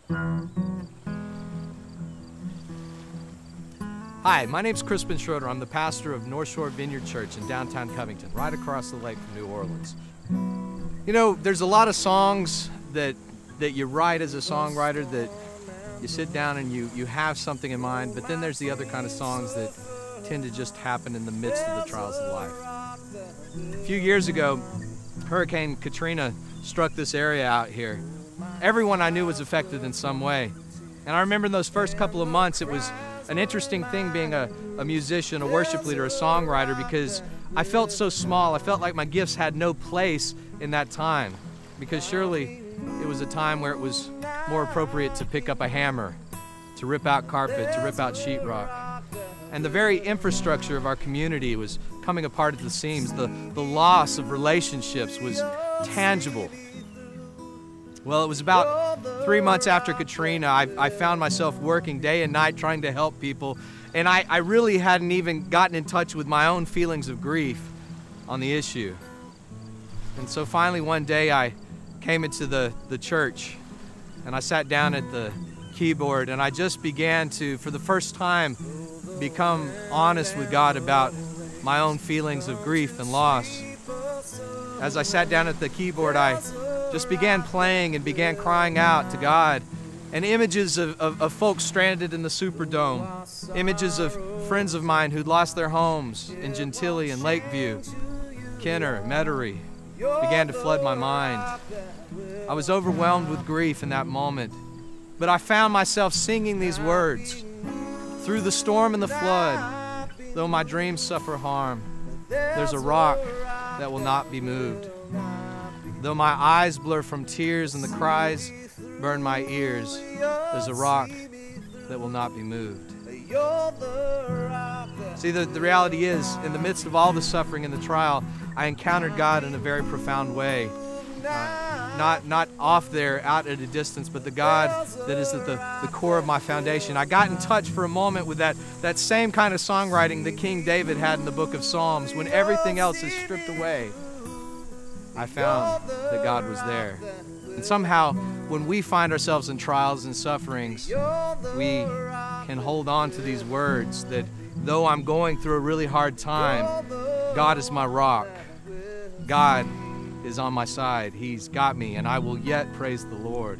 Hi, my name's Crispin Schroeder. I'm the pastor of North Shore Vineyard Church in downtown Covington, right across the lake from New Orleans. You know, there's a lot of songs that you write as a songwriter that you sit down and you have something in mind, but then there's the other kind of songs that tend to just happen in the midst of the trials of life. A few years ago, Hurricane Katrina struck this area out here. Everyone I knew was affected in some way. And I remember in those first couple of months, it was an interesting thing being a musician, a worship leader, a songwriter, because I felt so small. I felt like my gifts had no place in that time, because surely it was a time where it was more appropriate to pick up a hammer, to rip out carpet, to rip out sheetrock. And the very infrastructure of our community was coming apart at the seams. The loss of relationships was tangible. Well, it was about 3 months after Katrina, I found myself working day and night trying to help people, and I really hadn't even gotten in touch with my own feelings of grief on the issue. And so finally one day I came into the church and I sat down at the keyboard and I just began to, for the first time, become honest with God about my own feelings of grief and loss. As I sat down at the keyboard, I just began playing and began crying out to God. And images of folks stranded in the Superdome, images of friends of mine who'd lost their homes in Gentilly and Lakeview, Kenner, Metairie, began to flood my mind. I was overwhelmed with grief in that moment, but I found myself singing these words: through the storm and the flood, though my dreams suffer harm, there's a rock that will not be moved. Though my eyes blur from tears and the cries burn my ears, there's a rock that will not be moved. See, the reality is, in the midst of all the suffering and the trial, I encountered God in a very profound way. Not off there, out at a distance, but the God that is at the core of my foundation. I got in touch for a moment with that same kind of songwriting that King David had in the book of Psalms. When everything else is stripped away, I found that God was there. And somehow, when we find ourselves in trials and sufferings, we can hold on to these words that though I'm going through a really hard time, God is my rock. God is on my side. He's got me, and I will yet praise the Lord.